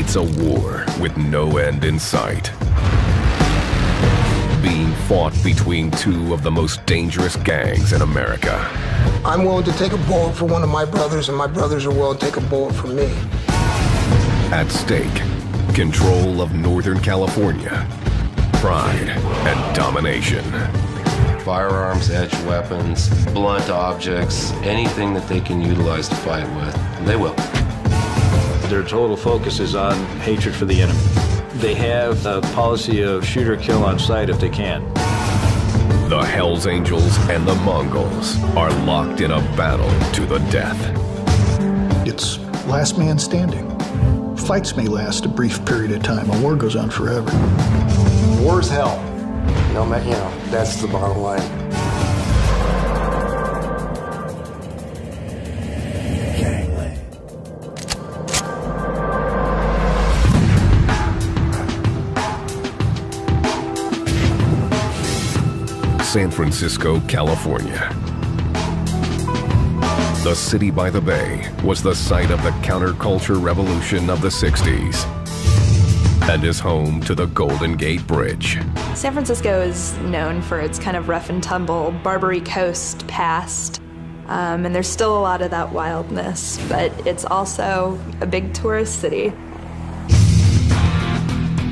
It's a war with no end in sight, being fought between two of the most dangerous gangs in America. I'm willing to take a bullet for one of my brothers, and my brothers are willing to take a bullet for me. At stake, control of Northern California, pride and domination. Firearms, edge weapons, blunt objects, anything that they can utilize to fight with, they will. Their total focus is on hatred for the enemy. They have a policy of shoot or kill on sight if they can. The Hells Angels and the Mongols are locked in a battle to the death. It's last man standing. Fights may last a brief period of time. A war goes on forever. War's hell. No, that's the bottom line. San Francisco, California. The city by the bay was the site of the counterculture revolution of the 60s and is home to the Golden Gate Bridge. San Francisco is known for its kind of rough and tumble Barbary Coast past, and there's still a lot of that wildness, but it's also a big tourist city.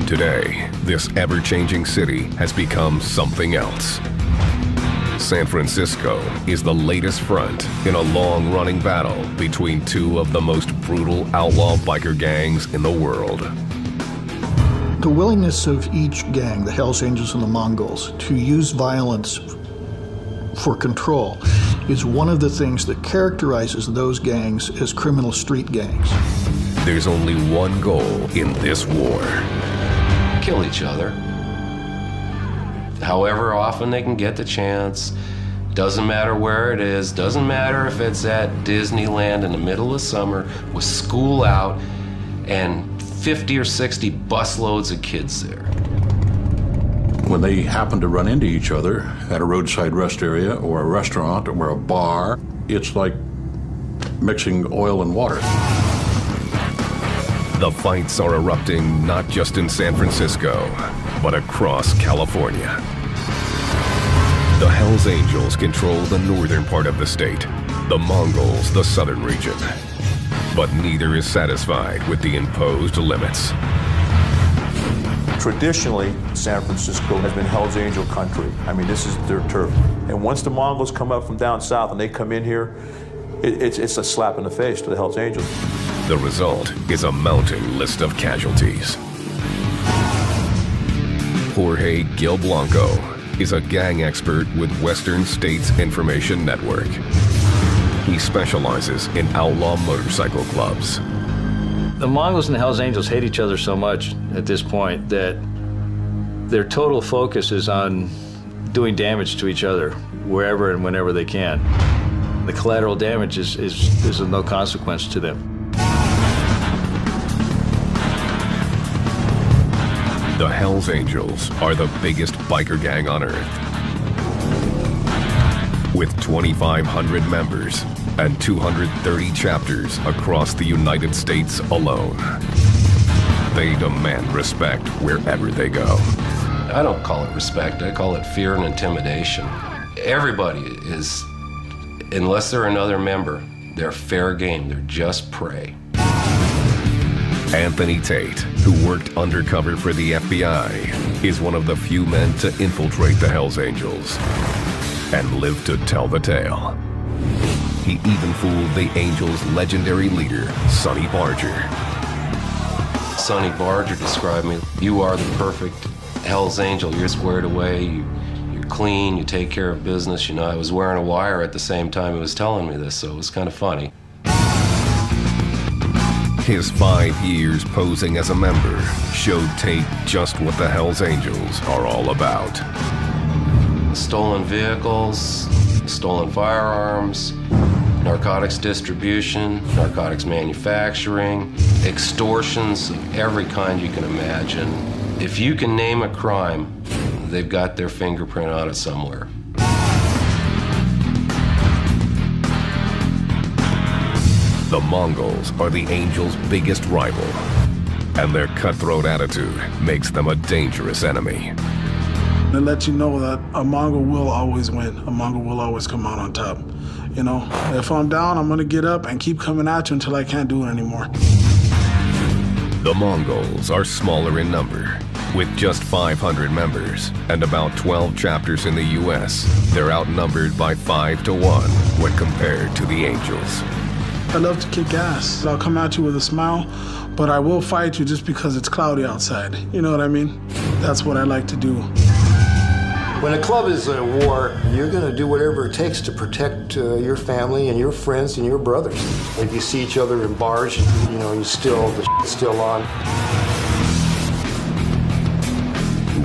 Today, this ever-changing city has become something else. San Francisco is the latest front in a long-running battle between two of the most brutal outlaw biker gangs in the world. The willingness of each gang, the Hells Angels and the Mongols, to use violence for control is one of the things that characterizes those gangs as criminal street gangs. There's only one goal in this war. Kill each other. However often they can get the chance. Doesn't matter where it is. Doesn't matter if it's at Disneyland in the middle of summer with school out and 50 or 60 busloads of kids there. When they happen to run into each other at a roadside rest area or a restaurant or a bar, it's like mixing oil and water. The fights are erupting not just in San Francisco, but across California. The Hells Angels control the northern part of the state, the Mongols the southern region. But neither is satisfied with the imposed limits. Traditionally, San Francisco has been Hells Angel country. I mean, this is their turf. And once the Mongols come up from down south and they come in here, it's a slap in the face to the Hells Angels. The result is a mounting list of casualties. Jorge Gil Blanco is a gang expert with Western States Information Network. He specializes in outlaw motorcycle clubs. The Mongols and the Hells Angels hate each other so much at this point that their total focus is on doing damage to each other wherever and whenever they can. The collateral damage is of no consequence to them. The Hells Angels are the biggest biker gang on Earth. With 2,500 members and 230 chapters across the United States alone. They demand respect wherever they go. I don't call it respect, I call it fear and intimidation. Everybody is, unless they're another member, they're fair game, they're just prey. Anthony Tate, who worked undercover for the FBI, is one of the few men to infiltrate the Hells Angels and live to tell the tale. He even fooled the Angels' legendary leader, Sonny Barger. Sonny Barger described me, you are the perfect Hells Angel. You're squared away, you're clean, you take care of business. You know, I was wearing a wire at the same time he was telling me this, so it was kind of funny. His 5 years posing as a member showed Tate just what the Hells Angels are all about. Stolen vehicles, stolen firearms, narcotics distribution, narcotics manufacturing, extortions of every kind you can imagine. If you can name a crime, they've got their fingerprint on it somewhere. The Mongols are the Angels' biggest rival. and their cutthroat attitude makes them a dangerous enemy. To let you know that a Mongol will always win. A Mongol will always come out on top. You know, if I'm down, I'm gonna get up and keep coming at you until I can't do it anymore. The Mongols are smaller in number. With just 500 members and about 12 chapters in the U.S., they're outnumbered by 5 to 1 when compared to the Angels. I love to kick ass. I'll come at you with a smile, but I will fight you just because it's cloudy outside. You know what I mean? That's what I like to do. When a club is in a war, you're going to do whatever it takes to protect your family and your friends and your brothers. If you see each other in bars, you know, the shit's still on.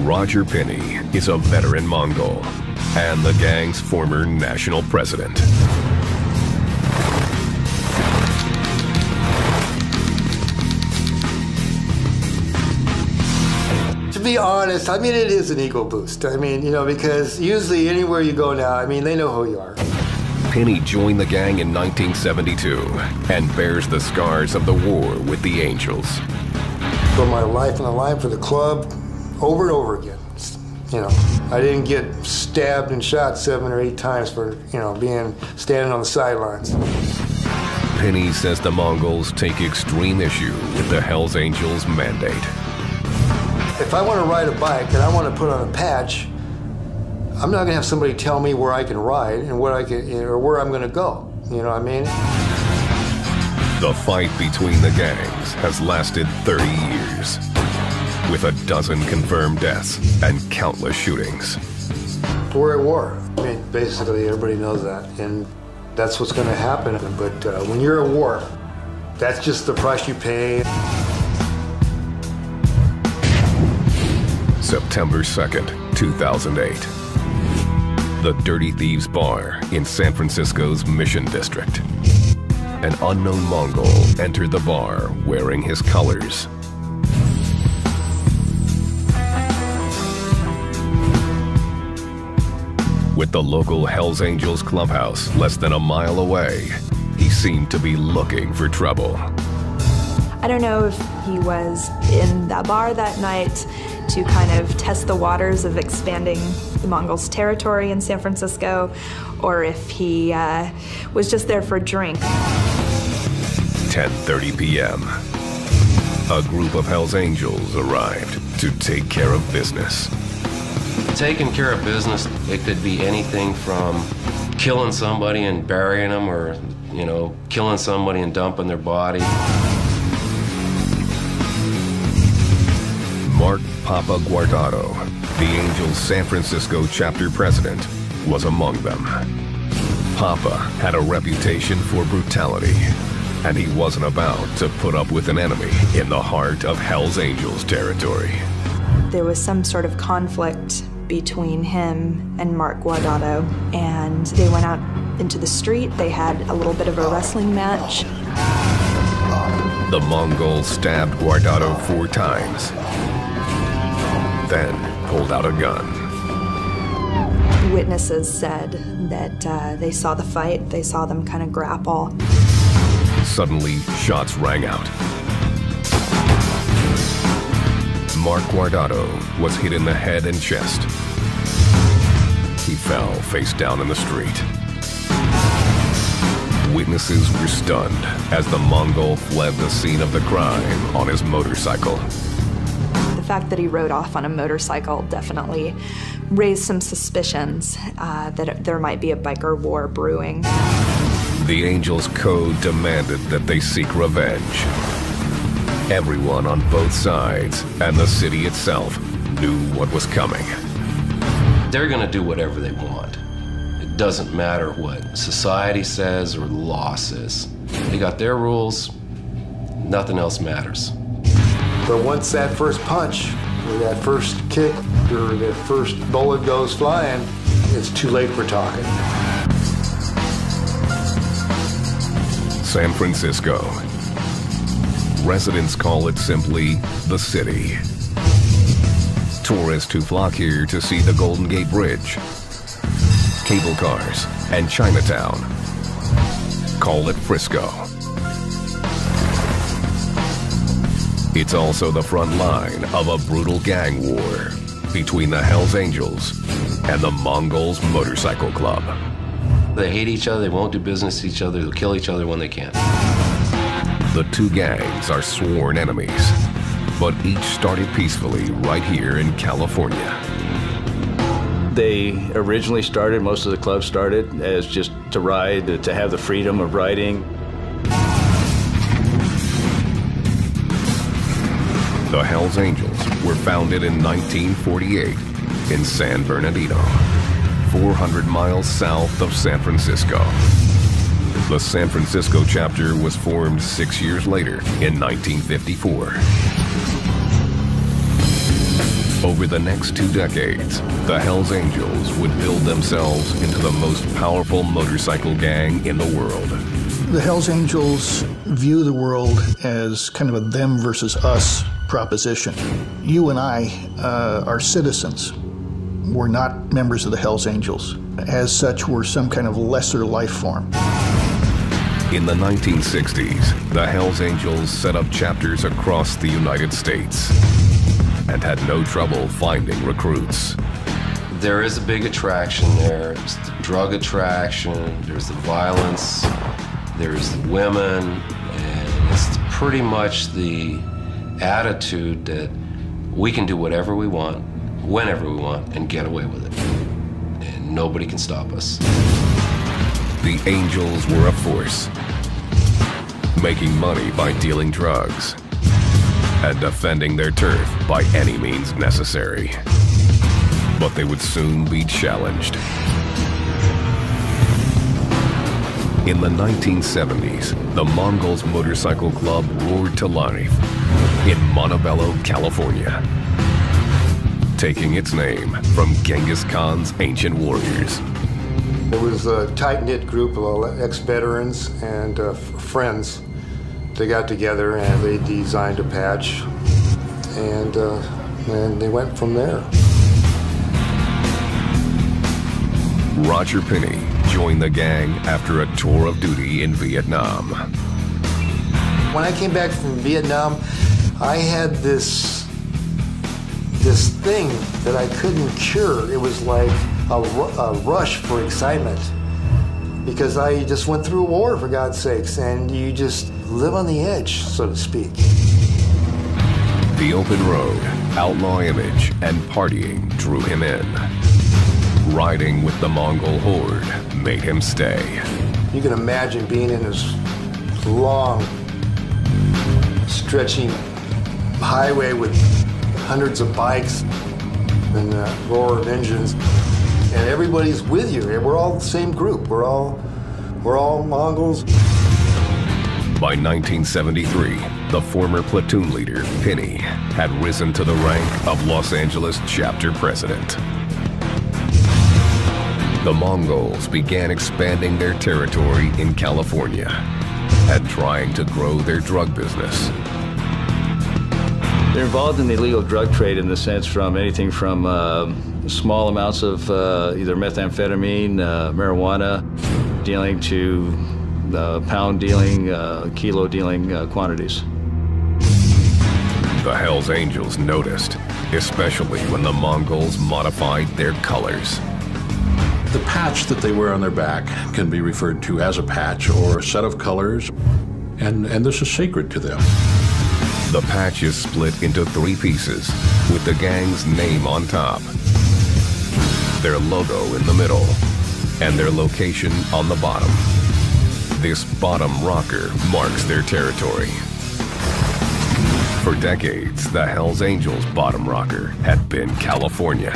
Roger Penny is a veteran Mongol and the gang's former national president. To be honest, I mean, it is an ego boost. I mean, you know, because usually anywhere you go now, I mean, they know who you are. Penny joined the gang in 1972 and bears the scars of the war with the Angels. Put my life on the line for the club over and over again. You know, I didn't get stabbed and shot 7 or 8 times for, you know, standing on the sidelines. Penny says the Mongols take extreme issue with the Hells Angels mandate. If I want to ride a bike and I want to put on a patch, I'm not going to have somebody tell me where I can ride and where I can, or where I'm going to go. You know what I mean? The fight between the gangs has lasted 30 years, with a dozen confirmed deaths and countless shootings. We're at war. I mean, basically, everybody knows that, and that's what's going to happen. But when you're at war, that's just the price you pay. September 2nd, 2008. The Dirty Thieves Bar in San Francisco's Mission District. An unknown Mongol entered the bar wearing his colors. With the local Hells Angels clubhouse less than a mile away, he seemed to be looking for trouble. I don't know if he was in that bar that night to kind of test the waters of expanding the Mongols' territory in San Francisco, or if he was just there for a drink. 10:30 p.m. A group of Hells Angels arrived to take care of business. Taking care of business, it could be anything from killing somebody and burying them, or, you know, killing somebody and dumping their body. Mark Papa Guardado, the Angels' San Francisco chapter president, was among them. Papa had a reputation for brutality, and he wasn't about to put up with an enemy in the heart of Hells Angels territory. There was some sort of conflict between him and Mark Guardado, and they went out into the street. They had a little bit of a wrestling match. The Mongols stabbed Guardado 4 times, then pulled out a gun. Witnesses said that they saw the fight, they saw them kind of grapple. Suddenly, shots rang out. Mark Guardado was hit in the head and chest. He fell face down in the street. Witnesses were stunned as the Mongol fled the scene of the crime on his motorcycle. The fact that he rode off on a motorcycle definitely raised some suspicions that there might be a biker war brewing. The Angels' code demanded that they seek revenge. Everyone on both sides and the city itself knew what was coming. They're going to do whatever they want. It doesn't matter what society says or the law says. They got their rules. Nothing else matters. But once that first punch, or that first kick, or that first bullet goes flying, it's too late for talking. San Francisco. Residents call it simply the city. Tourists who flock here to see the Golden Gate Bridge, cable cars, and Chinatown call it Frisco. It's also the front line of a brutal gang war between the Hells Angels and the Mongols Motorcycle Club. They hate each other, they won't do business with each other, they'll kill each other when they can. The two gangs are sworn enemies, but each started peacefully right here in California. They originally started, most of the clubs started as just to ride, to have the freedom of riding. The Hells Angels were founded in 1948 in San Bernardino, 400 miles south of San Francisco. The San Francisco chapter was formed 6 years later in 1954. Over the next 2 decades, the Hells Angels would build themselves into the most powerful motorcycle gang in the world. The Hells Angels view the world as kind of a them versus us proposition. You and I are citizens. We're not members of the Hells Angels. As such, we're some kind of lesser life form. In the 1960s, the Hells Angels set up chapters across the United States and had no trouble finding recruits. There is a big attraction there. There's the drug attraction, there's the violence, there's the women, and it's pretty much the attitude that we can do whatever we want, whenever we want, and get away with it. And nobody can stop us. The Angels were a force, making money by dealing drugs and defending their turf by any means necessary. But they would soon be challenged. In the 1970s, the Mongols Motorcycle Club roared to life in Montebello, California, taking its name from Genghis Khan's ancient warriors. It was a tight-knit group of ex-veterans and friends. They got together and they designed a patch, and they went from there. Roger Pinney joined the gang after a tour of duty in Vietnam. When I came back from Vietnam, I had this thing that I couldn't cure. It was like a rush for excitement, because I just went through a war, for God's sakes, and you just live on the edge, so to speak. The open road, outlaw image, and partying drew him in. Riding with the Mongol horde made him stay. You can imagine being in this long, stretching highway with hundreds of bikes and the roar of engines, and everybody's with you. We're all the same group. We're all Mongols. By 1973, the former platoon leader, Pinney, had risen to the rank of Los Angeles chapter president. The Mongols began expanding their territory in California and trying to grow their drug business. They're involved in the illegal drug trade in the sense from anything from small amounts of either methamphetamine, marijuana, dealing to pound dealing, kilo dealing quantities. The Hells Angels noticed, especially when the Mongols modified their colors. The patch that they wear on their back can be referred to as a patch or a set of colors, and this is sacred to them. The patch is split into 3 pieces with the gang's name on top, their logo in the middle, and their location on the bottom. This bottom rocker marks their territory. For decades, the Hells Angels' bottom rocker had been California.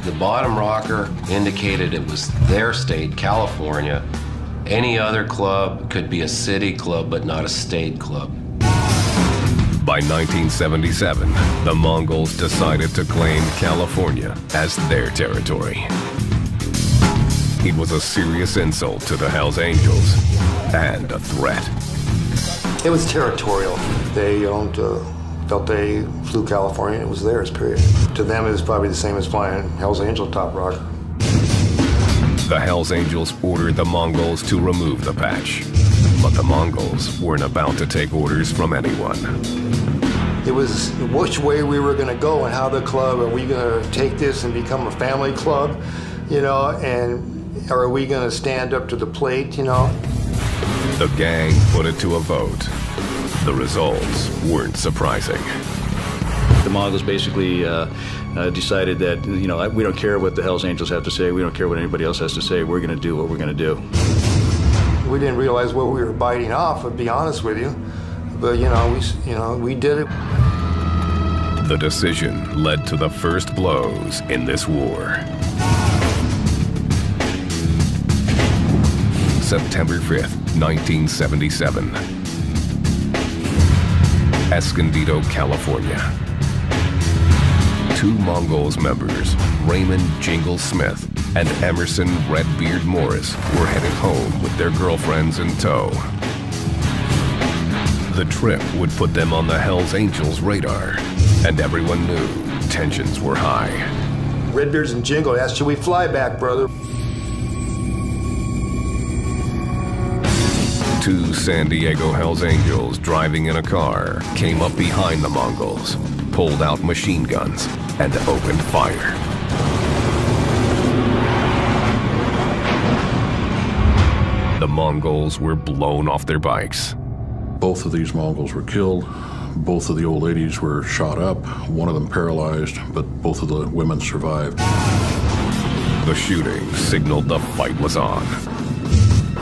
The bottom rocker indicated it was their state, California. Any other club could be a city club, but not a state club. By 1977, the Mongols decided to claim California as their territory. It was a serious insult to the Hells Angels and a threat. It was territorial. They felt they flew California, it was theirs, period. To them, it was probably the same as flying Hells Angel top rocker. The Hells Angels ordered the Mongols to remove the patch, but the Mongols weren't about to take orders from anyone. It was which way we were going to go and how the club, are we going to take this and become a family club, you know, and are we going to stand up to the plate, you know? The gang put it to a vote. The results weren't surprising. The Mongols basically decided that, you know, we don't care what the Hells Angels have to say, we don't care what anybody else has to say, we're going to do what we're going to do. We didn't realize what we were biting off, to be honest with you. But, we did it. The decision led to the first blows in this war. September 5th, 1977. Escondido, California. 2 Mongols members, Raymond Jingle Smith and Emerson Redbeard Morris, were headed home with their girlfriends in tow. The trip would put them on the Hells Angels' radar, and everyone knew tensions were high. Redbeards and Jingle asked, should we fly back, brother? 2 San Diego Hells Angels driving in a car came up behind the Mongols, pulled out machine guns, and opened fire. The Mongols were blown off their bikes. Both of these Mongols were killed. Both of the old ladies were shot up, one of them paralyzed, but both of the women survived. The shooting signaled the fight was on.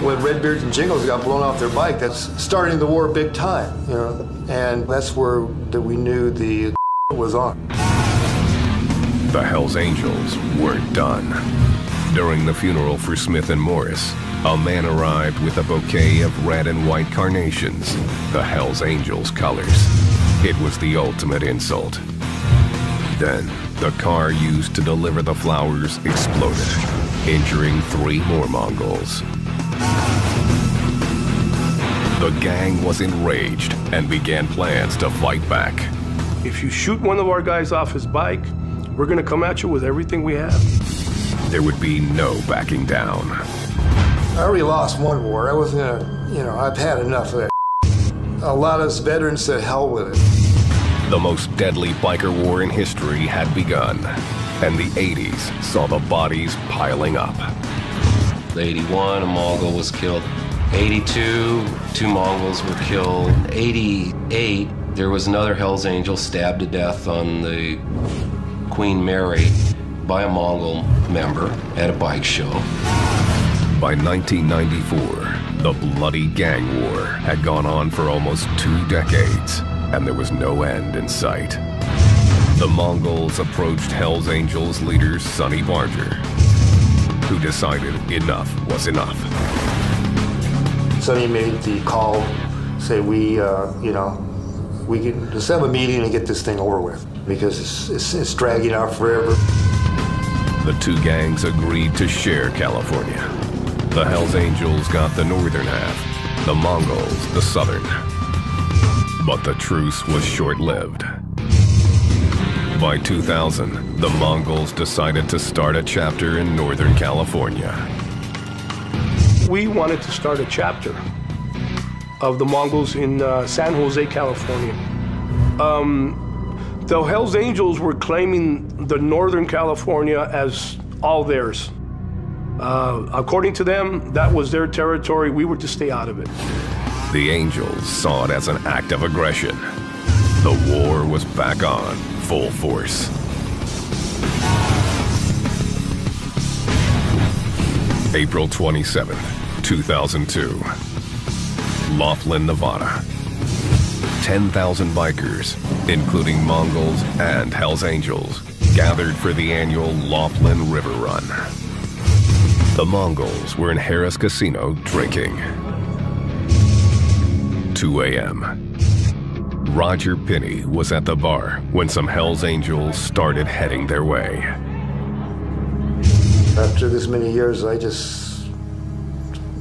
When Redbeards and Jingles got blown off their bike, that's starting the war big time, you know, and that's where we knew the was on. The Hells Angels weren't done. During the funeral for Smith and Morris, a man arrived with a bouquet of red and white carnations, the Hells Angels colors. It was the ultimate insult. Then, the car used to deliver the flowers exploded, injuring 3 more Mongols. The gang was enraged and began plans to fight back. If you shoot one of our guys off his bike, we're gonna come at you with everything we have. There would be no backing down. I already lost one war. I wasn't gonna, I've had enough of that. A lot of us veterans said hell with it. The most deadly biker war in history had begun, and the 80s saw the bodies piling up. 81, a Mongol was killed. 82, 2 Mongols were killed. 88, there was another Hells Angel stabbed to death on the Queen Mary by a Mongol member at a bike show. By 1994, the bloody gang war had gone on for almost 2 decades, and there was no end in sight. The Mongols approached Hells Angels leader Sonny Barger, who decided enough was enough. Sonny made the call, say let's have a meeting and get this thing over with, because it's dragging out forever. The 2 gangs agreed to share California. The Hells Angels got the northern half, the Mongols the southern. But the truce was short-lived. By 2000, the Mongols decided to start a chapter in Northern California. We wanted to start a chapter of the Mongols in San Jose, California. The Hells Angels were claiming the Northern California as all theirs. According to them, that was their territory. We were to stay out of it. The Angels saw it as an act of aggression. The war was back on, full force. April 27th, 2002. Laughlin, Nevada. 10,000 bikers, including Mongols and Hells Angels, gathered for the annual Laughlin River Run. The Mongols were in Harris Casino drinking. 2 a.m. Roger Pinney was at the bar when some Hells Angels started heading their way. After this many years, I just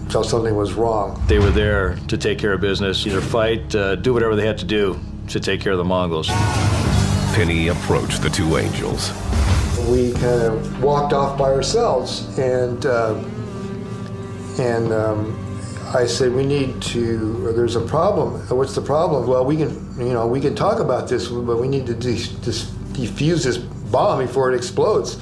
felt something was wrong. They were there to take care of business, either fight, do whatever they had to do to take care of the Mongols. Pinney approached the 2 Angels. We kind of walked off by ourselves, and I said, we need to, there's a problem. What's the problem? Well, we can talk about this, but we need to defuse this bomb before it explodes.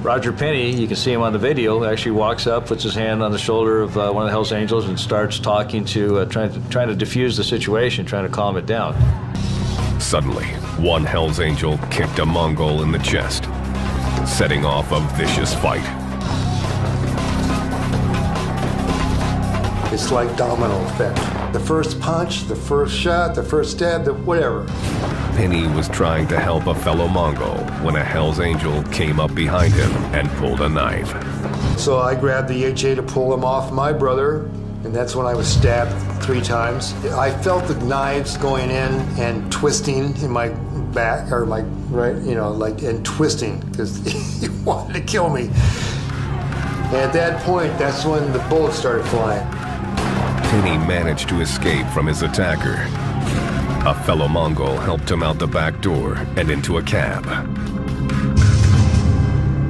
Roger Penny, you can see him on the video, actually walks up, puts his hand on the shoulder of one of the Hells Angels and starts talking to, trying to defuse the situation, trying to calm it down. Suddenly, one Hells Angel kicked a Mongol in the chest, setting off a vicious fight. It's like domino effect. The first punch, the first shot, the first stab, whatever. Penny was trying to help a fellow Mongol when a Hells Angel came up behind him and pulled a knife. So I grabbed the HA to pull him off my brother, and that's when I was stabbed 3 times. I felt the knives going in and twisting in my back, or my right, and twisting, because he wanted to kill me. And at that point, that's when the bullets started flying. Penny managed to escape from his attacker. A fellow Mongol helped him out the back door and into a cab.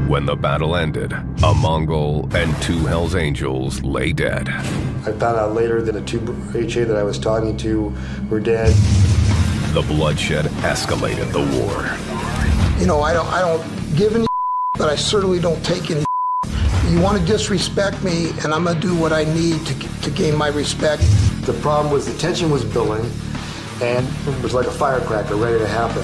When the battle ended, a Mongol and 2 Hells Angels lay dead. I found out later that the 2 HA that I was talking to were dead. The bloodshed escalated the war. I don't give any, but I certainly don't take any. You want to disrespect me, and I'm going to do what I need to gain my respect. The problem was the tension was building, and it was like a firecracker ready to happen.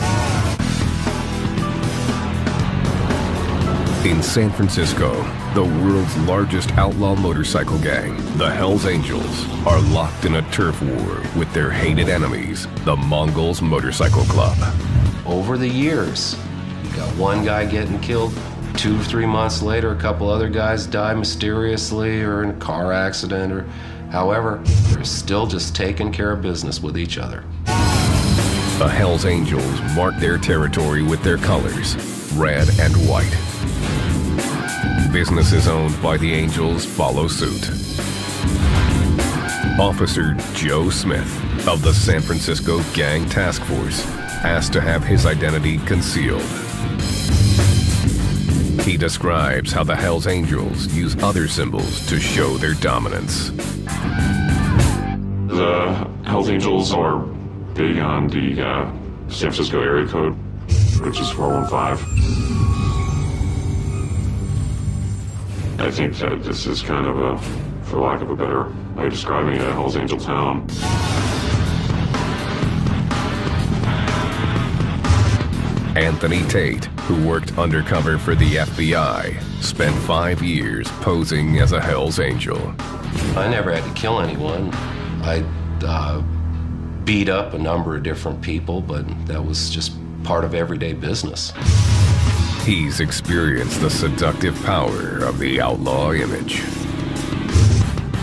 In San Francisco, the world's largest outlaw motorcycle gang, the Hells Angels, are locked in a turf war with their hated enemies, the Mongols Motorcycle Club. Over the years, you got one guy getting killed, 2 or 3 months later, a couple other guys die mysteriously or in a car accident, or however, they're still just taking care of business with each other. The Hells Angels mark their territory with their colors, red and white. Businesses owned by the Angels follow suit. Officer Joe Smith of the San Francisco Gang Task Force asked to have his identity concealed. He describes how the Hells Angels use other symbols to show their dominance. The Hells Angels are big on the San Francisco area code, which is 415. I think that this is kind of a, for lack of a better way of describing it, a Hells Angel town. Anthony Tate, who worked undercover for the FBI, spent 5 years posing as a Hells Angel. I never had to kill anyone. I beat up a number of different people, but that was just part of everyday business. He's experienced the seductive power of the outlaw image.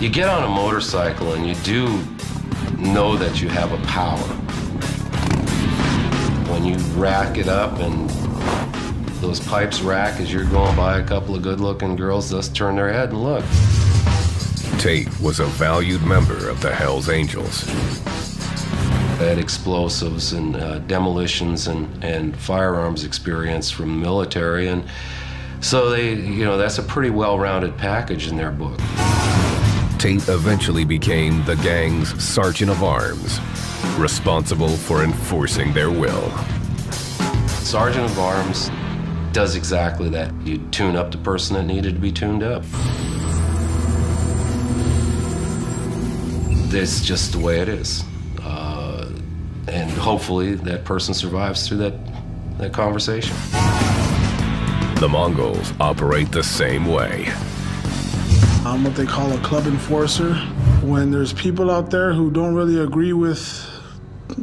You get on a motorcycle and you do know that you have a power. When you rack it up and those pipes rack as you're going by a couple of good-looking girls, just turn their head and look. Tate was a valued member of the Hells Angels. I had explosives and demolitions and firearms experience from the military, and so that's a pretty well-rounded package in their book. Tate eventually became the gang's sergeant of arms, responsible for enforcing their will. Sergeant of arms does exactly that. You tune up the person that needed to be tuned up. It's just the way it is. And hopefully that person survives through that conversation. The Mongols operate the same way. I'm what they call a club enforcer. When there's people out there who don't really agree with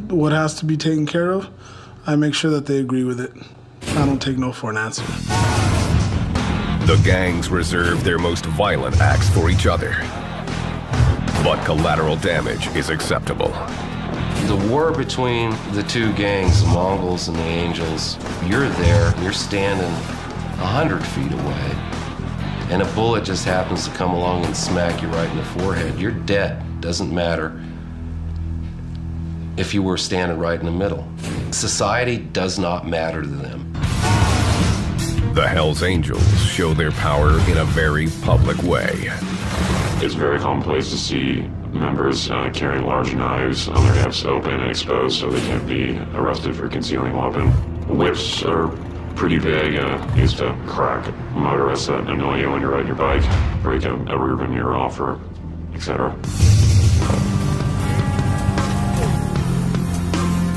what has to be taken care of, I make sure that they agree with it. I don't take no for an answer. The gangs reserve their most violent acts for each other. But collateral damage is acceptable. The war between the 2 gangs, the Mongols and the Angels, you're there, you're standing 100 feet away, and a bullet just happens to come along and smack you right in the forehead. You're dead. Doesn't matter if you were standing right in the middle. Society does not matter to them. The Hells Angels show their power in a very public way. It's very commonplace to see members carrying large knives on their hips, open and exposed, so they can't be arrested for concealing a weapon. Whips are pretty big, used to crack motorists that annoy you when you're riding your bike, break a rearview mirror off, or etc.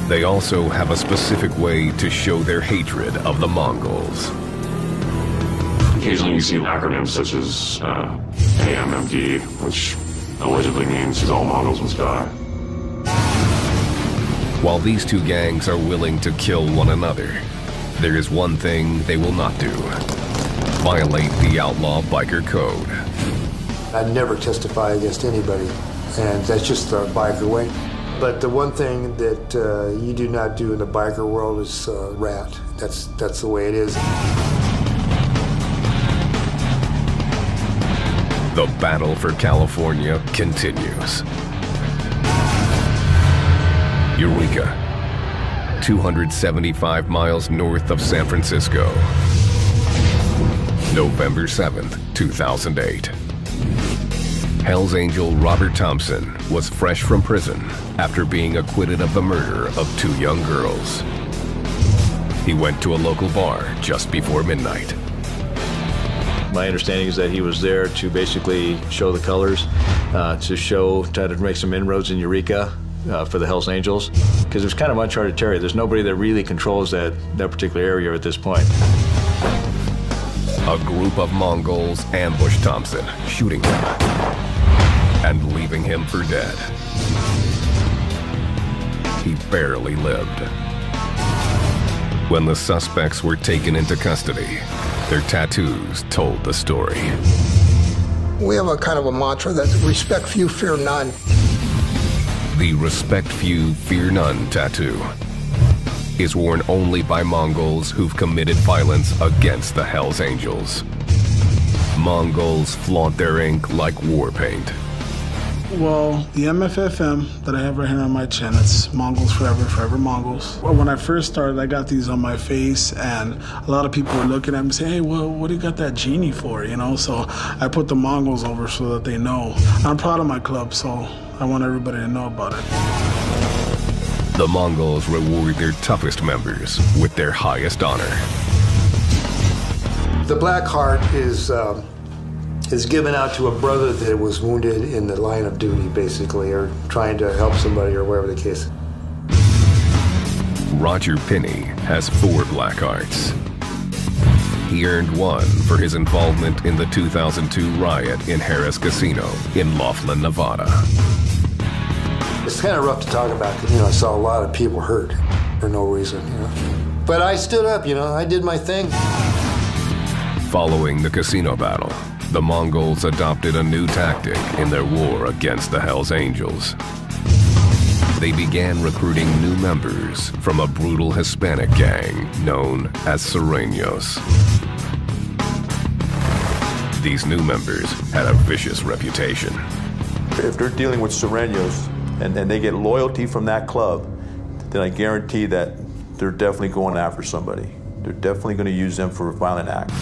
They also have a specific way to show their hatred of the Mongols. Occasionally you see acronyms such as AMMD, which allegedly means all Mongols must die. While these two gangs are willing to kill one another, there is one thing they will not do: violate the outlaw biker code. I'd never testify against anybody, and that's just the biker way. But the one thing that you do not do in the biker world is rat. That's the way it is. The battle for California continues. Eureka, 275 miles north of San Francisco. November 7th, 2008. Hell's Angel Robert Thompson was fresh from prison after being acquitted of the murder of 2 young girls. He went to a local bar just before midnight. My understanding is that he was there to basically show the colors, try to make some inroads in Eureka for the Hells Angels, because it was kind of uncharted territory. There's nobody that really controls that particular area at this point. A group of Mongols ambushed Thompson, shooting him and leaving him for dead. He barely lived. When the suspects were taken into custody, their tattoos told the story. We have a kind of a mantra that respect few, fear none. The respect few, fear none tattoo is worn only by Mongols who've committed violence against the Hells Angels. Mongols flaunt their ink like war paint. Well, the MFFM that I have right here on my chin, it's Mongols forever, forever Mongols. Well, when I first started, I got these on my face, and a lot of people were looking at me and saying, hey, well, what do you got that genie for, you know? So I put the Mongols over so that they know. I'm proud of my club, so I want everybody to know about it. The Mongols reward their toughest members with their highest honor. The Black Heart is given out to a brother that was wounded in the line of duty, basically, or trying to help somebody, or whatever the case. Roger Pinney has 4 Black Hearts. He earned 1 for his involvement in the 2002 riot in Harrah's Casino in Laughlin, Nevada. It's kind of rough to talk about, because, I saw a lot of people hurt for no reason, But I stood up, I did my thing. Following the casino battle, the Mongols adopted a new tactic in their war against the Hells Angels. They began recruiting new members from a brutal Hispanic gang known as Sureños. These new members had a vicious reputation. If they're dealing with Sureños and they get loyalty from that club, then I guarantee that they're definitely going after somebody. They're definitely going to use them for a violent act.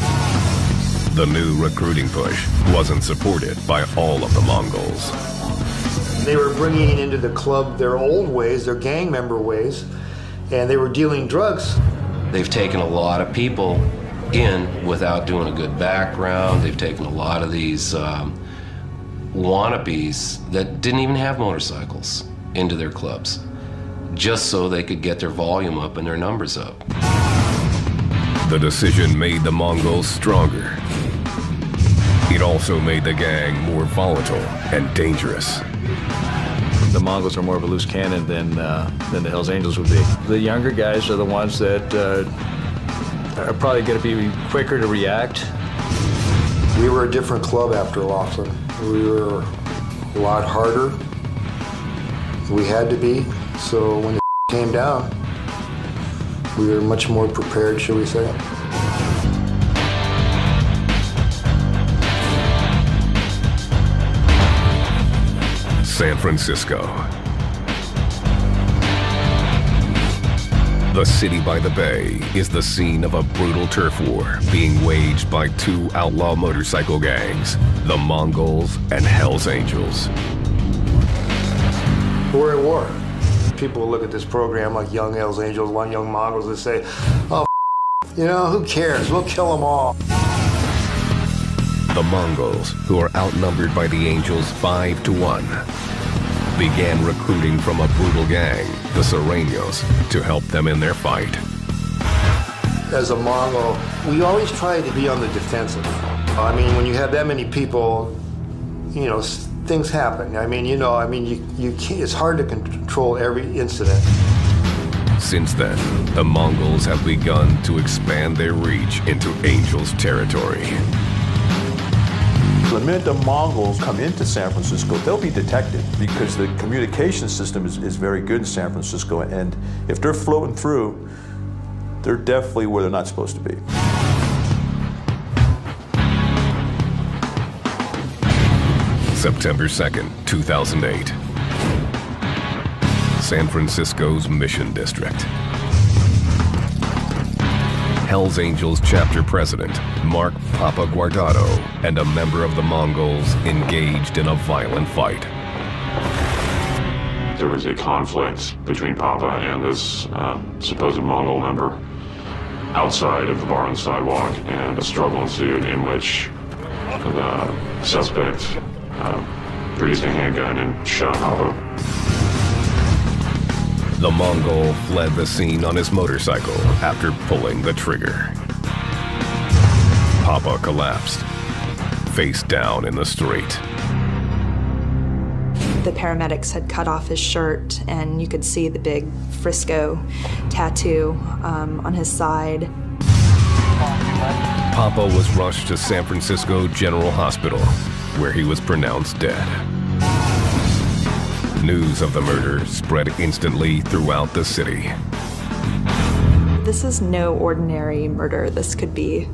The new recruiting push wasn't supported by all of the Mongols. They were bringing into the club their old ways, their gang member ways, and they were dealing drugs. They've taken a lot of people in without doing a good background. They've taken a lot of these wannabes that didn't even have motorcycles into their clubs, just so they could get their volume up and their numbers up. The decision made the Mongols stronger. It also made the gang more volatile and dangerous. The Mongols are more of a loose cannon than the Hells Angels would be. The younger guys are the ones that are probably going to be quicker to react. We were a different club after Laughlin. We were a lot harder. We had to be. So when it came down, we were much more prepared, shall we say. San Francisco. The city by the bay is the scene of a brutal turf war being waged by 2 outlaw motorcycle gangs, the Mongols and Hell's Angels. We're at war. People look at this program like Young Hell's Angels, One Young Mongols, and say, oh, you know, who cares? We'll kill them all. The Mongols, who are outnumbered by the Angels 5-1, began recruiting from a brutal gang, the Sureños, to help them in their fight. As a Mongol, we always try to be on the defensive. I mean, when you have that many people, you know, things happen. I mean, you can't, it's hard to control every incident. Since then, the Mongols have begun to expand their reach into Angels territory. The minute the Mongols come into San Francisco, they'll be detected because the communication system is very good in San Francisco, and if they're floating through, they're definitely where they're not supposed to be. September 2nd, 2008. San Francisco's Mission District. Hell's Angels chapter president, Mark Papa Guardado, and a member of the Mongols engaged in a violent fight. There was a conflict between Papa and this supposed Mongol member outside of the bar on the sidewalk, and a struggle ensued in which the suspect produced a handgun and shot Papa. The Mongol fled the scene on his motorcycle after pulling the trigger. Papa collapsed, face down in the street. The paramedics had cut off his shirt, and you could see the big Frisco tattoo on his side. Papa was rushed to San Francisco General Hospital, where he was pronounced dead. News of the murder spread instantly throughout the city. This is no ordinary murder. This could be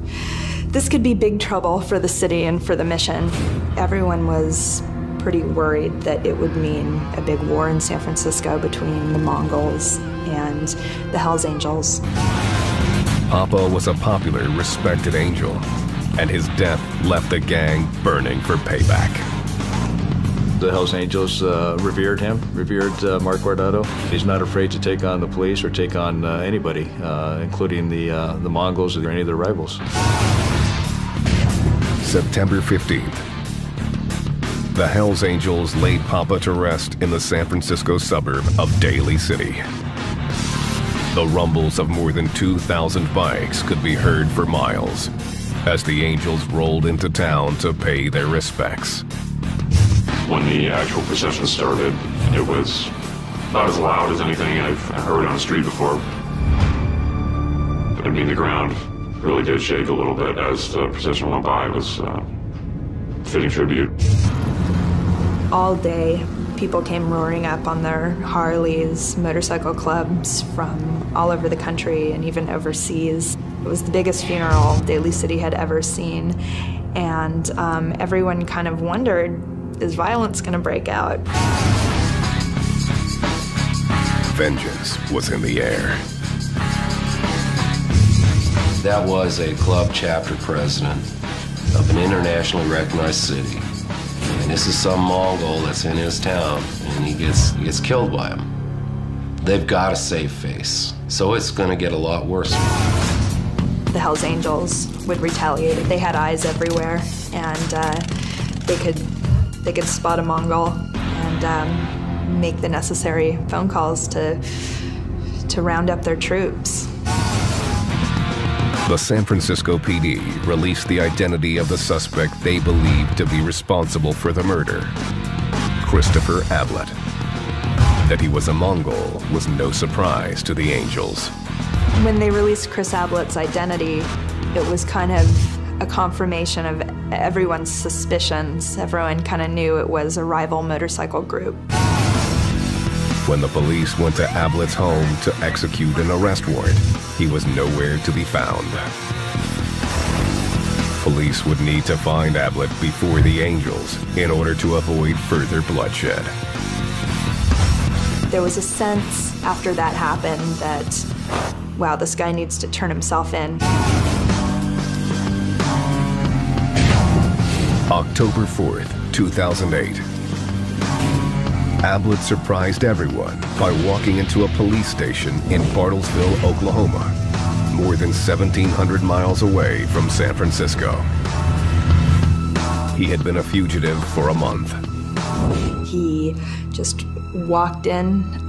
big trouble for the city and for the mission. Everyone was pretty worried that it would mean a big war in San Francisco between the Mongols and the Hell's Angels. Papa was a popular, respected angel, and his death left the gang burning for payback. The Hell's Angels revered Mark Guardado. He's not afraid to take on the police or take on anybody, including the Mongols or any of their rivals. September 15th. The Hell's Angels laid Papa to rest in the San Francisco suburb of Daly City. The rumbles of more than 2,000 bikes could be heard for miles as the Angels rolled into town to pay their respects. When the actual procession started, it was about as loud as anything I've heard on the street before. I mean, the ground really did shake a little bit as the procession went by. It was fitting tribute. All day, people came roaring up on their Harleys, motorcycle clubs from all over the country and even overseas. It was the biggest funeral Daly City had ever seen, and everyone kind of wondered, is violence going to break out? Vengeance was in the air. That was a club chapter president of an internationally recognized city. And this is some Mongol that's in his town, and he gets killed by him. They've got a safe face, so it's going to get a lot worse. The Hell's Angels would retaliate. They had eyes everywhere, and they could spot a Mongol and make the necessary phone calls to round up their troops. The San Francisco PD released the identity of the suspect they believed to be responsible for the murder, Christopher Ablett. That he was a Mongol was no surprise to the Angels. When they released Chris Ablett's identity, it was kind of a confirmation of everyone's suspicions. Everyone kind of knew it was a rival motorcycle group. When the police went to Ablett's home to execute an arrest warrant, he was nowhere to be found. Police would need to find Ablett before the Angels in order to avoid further bloodshed. There was a sense after that happened that, wow, this guy needs to turn himself in. October 4th, 2008. Ablett surprised everyone by walking into a police station in Bartlesville, Oklahoma, more than 1,700 miles away from San Francisco. He had been a fugitive for a month. He just walked into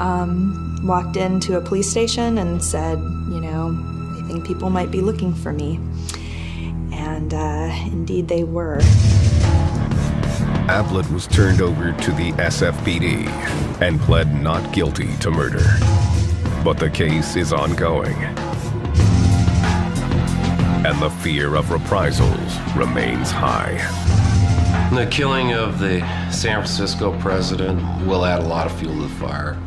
a police station and said, you know, I think people might be looking for me. And indeed they were. Ablett was turned over to the SFPD and pled not guilty to murder. But the case is ongoing. And the fear of reprisals remains high. The killing of the San Francisco president will add a lot of fuel to the fire.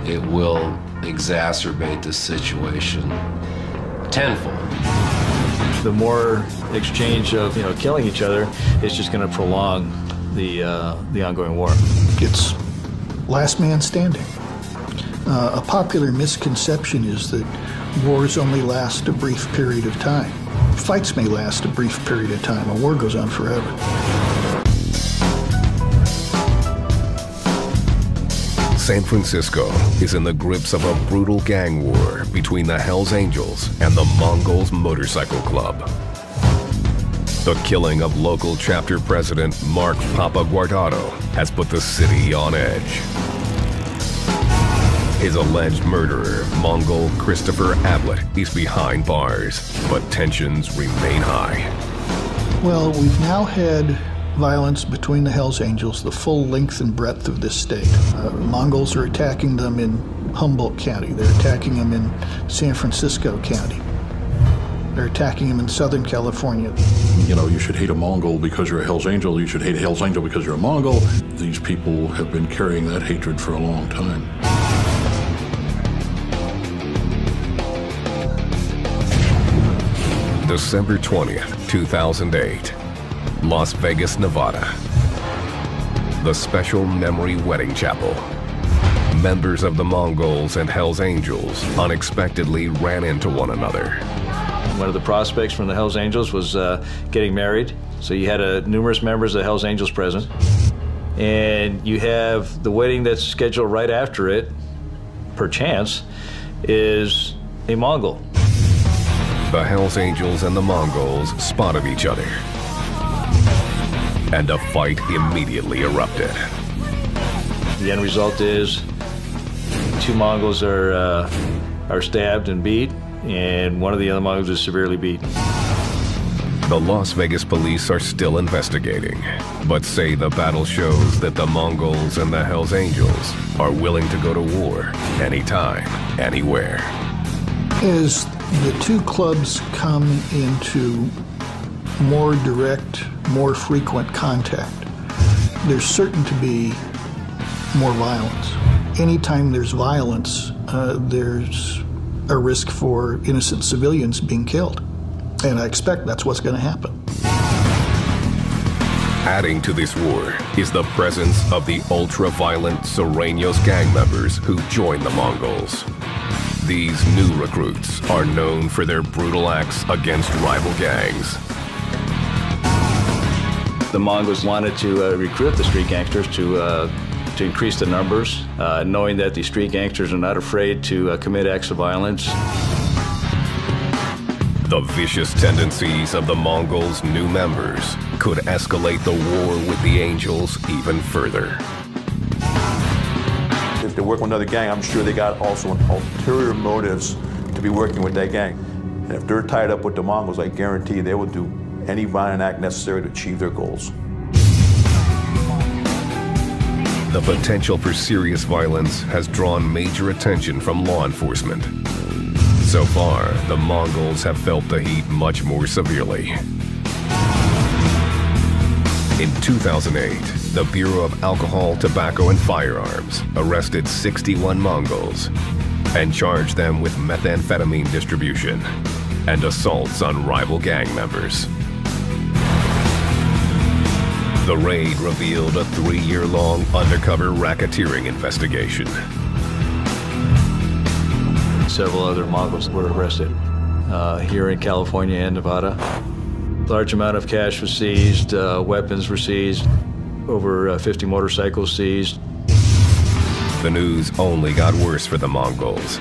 It will exacerbate the situation tenfold. The more exchange of, killing each other is just going to prolong the ongoing war. It's last man standing. A popular misconception is that wars only last a brief period of time. Fights may last a brief period of time. A war goes on forever. San Francisco is in the grips of a brutal gang war between the Hells Angels and the Mongols Motorcycle Club. The killing of local chapter president Mark Papaguardado has put the city on edge. His alleged murderer, Mongol Christopher Ablett, is behind bars, but tensions remain high. Well, we've now had violence between the Hells Angels the full length and breadth of this state. Mongols are attacking them in Humboldt County. They're attacking them in San Francisco County. They're attacking them in Southern California. You should hate a Mongol because you're a Hells Angel. You should hate a Hells Angel because you're a Mongol. These people have been carrying that hatred for a long time. December 20th, 2008. Las Vegas, Nevada. The Special Memory Wedding Chapel. Members of the Mongols and Hells Angels unexpectedly ran into one another. One of the prospects from the Hells Angels was getting married. So you had numerous members of the Hells Angels present. And you have the wedding that's scheduled right after it, perchance, is a Mongol. The Hells Angels and the Mongols spotted each other, and a fight immediately erupted. The end result is 2 Mongols are stabbed and beat, and one of the other Mongols is severely beat. The Las Vegas police are still investigating, but say the battle shows that the Mongols and the Hells Angels are willing to go to war anytime, anywhere. As the two clubs come into more direct, more frequent contact, there's certain to be more violence. Anytime there's violence, there's a risk for innocent civilians being killed. And I expect that's what's going to happen. Adding to this war is the presence of the ultra-violent Sureños gang members who joined the Mongols. These new recruits are known for their brutal acts against rival gangs. The Mongols wanted to recruit the street gangsters to increase the numbers, knowing that the street gangsters are not afraid to commit acts of violence. The vicious tendencies of the Mongols' new members could escalate the war with the Angels even further. If they work with another gang, I'm sure they got also ulterior motives to be working with that gang. And if they're tied up with the Mongols, I guarantee they will do any violent act necessary to achieve their goals. The potential for serious violence has drawn major attention from law enforcement. So far, the Mongols have felt the heat much more severely. In 2008, the Bureau of Alcohol, Tobacco, and Firearms arrested 61 Mongols and charged them with methamphetamine distribution and assaults on rival gang members. The raid revealed a 3-year-long undercover racketeering investigation. Several other Mongols were arrested here in California and Nevada. Large amount of cash was seized, weapons were seized, over 50 motorcycles seized. The news only got worse for the Mongols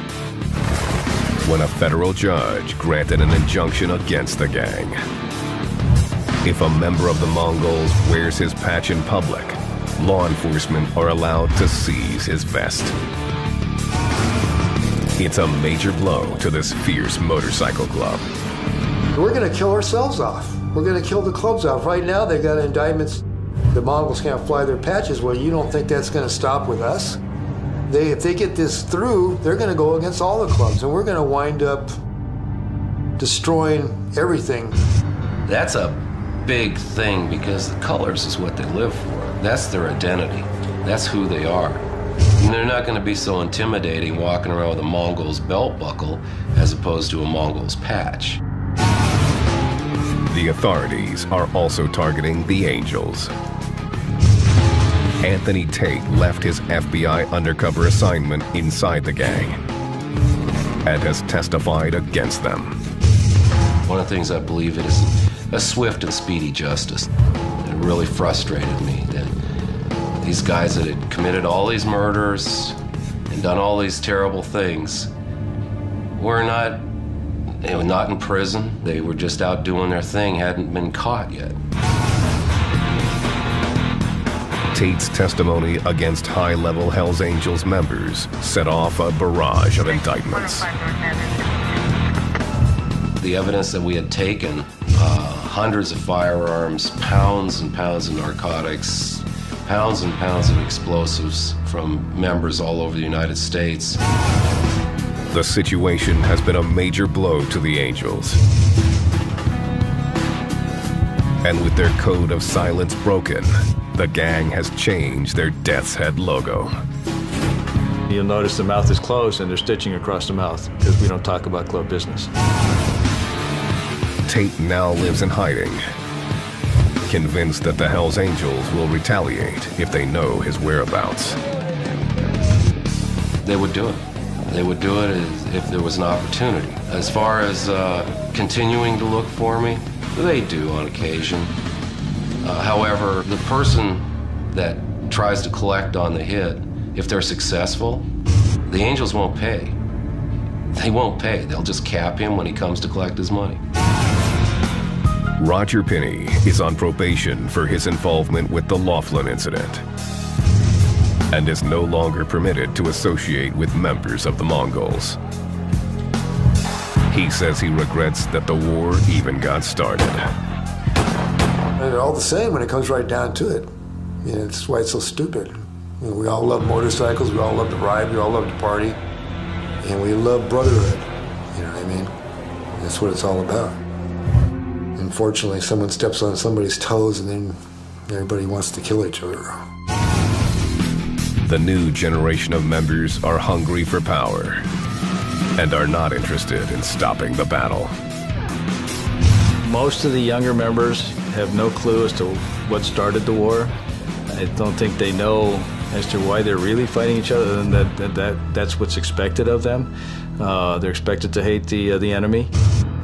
when a federal judge granted an injunction against the gang. If a member of the Mongols wears his patch in public, law enforcement are allowed to seize his vest. It's a major blow to this fierce motorcycle club. We're going to kill ourselves off. We're going to kill the clubs off. Right now, they got indictments. The Mongols can't fly their patches. Well, you don't think that's going to stop with us? If they get this through, they're going to go against all the clubs, and we're going to wind up destroying everything. That's a big thing because the colors is what they live for. That's their identity. That's who they are. And they're not going to be so intimidating walking around with a Mongol's belt buckle as opposed to a Mongol's patch. The authorities are also targeting the Angels. Anthony Tate left his FBI undercover assignment inside the gang and has testified against them. One of the things I believe in is a swift and speedy justice. It really frustrated me that these guys that had committed all these murders and done all these terrible things were not in prison. They were just out doing their thing, hadn't been caught yet. Tate's testimony against high-level Hells Angels members set off a barrage of indictments. The evidence that we had taken, hundreds of firearms, pounds and pounds of narcotics, pounds and pounds of explosives from members all over the United States. The situation has been a major blow to the Angels. And with their code of silence broken, the gang has changed their Death's Head logo. You'll notice the mouth is closed and they're stitching across the mouth because we don't talk about club business. Tate now lives in hiding, convinced that the Hells Angels will retaliate if they know his whereabouts. They would do it. They would do it if there was an opportunity. As far as continuing to look for me, they do on occasion. However, the person that tries to collect on the hit, if they're successful, the Angels won't pay. They won't pay. They'll just cap him when he comes to collect his money. Roger Pinney is on probation for his involvement with the Laughlin incident and is no longer permitted to associate with members of the Mongols. He says he regrets that the war even got started. And all the same when it comes right down to it. You know, that's why it's so stupid. You know, we all love motorcycles, we all love to ride, we all love to party, and we love brotherhood. You know what I mean? That's what it's all about. Unfortunately, someone steps on somebody's toes and then everybody wants to kill each other. The new generation of members are hungry for power and are not interested in stopping the battle. Most of the younger members have no clue as to what started the war. I don't think they know as to why they're really fighting each other, and that's what's expected of them. They're expected to hate the enemy.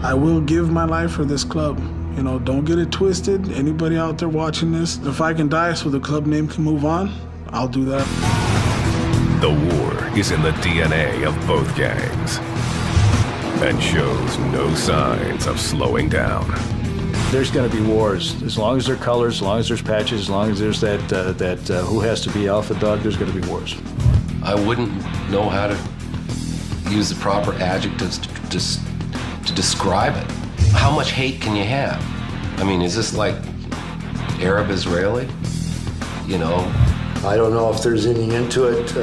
I will give my life for this club. You know, don't get it twisted. Anybody out there watching this, if I can die so the club name can move on, I'll do that. The war is in the DNA of both gangs and shows no signs of slowing down. There's going to be wars. As long as there are colors, as long as there's patches, as long as there's that who has to be alpha dog, there's going to be wars. I wouldn't know how to use the proper adjectives to describe it. How much hate can you have? I mean, is this like Arab-Israeli? You know? I don't know if there's any into it,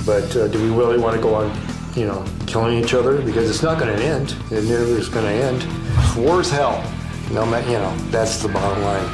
but do we really want to go on, you know, killing each other? Because it's not going to end. It never is going to end. War's hell. No, you know, that's the bottom line.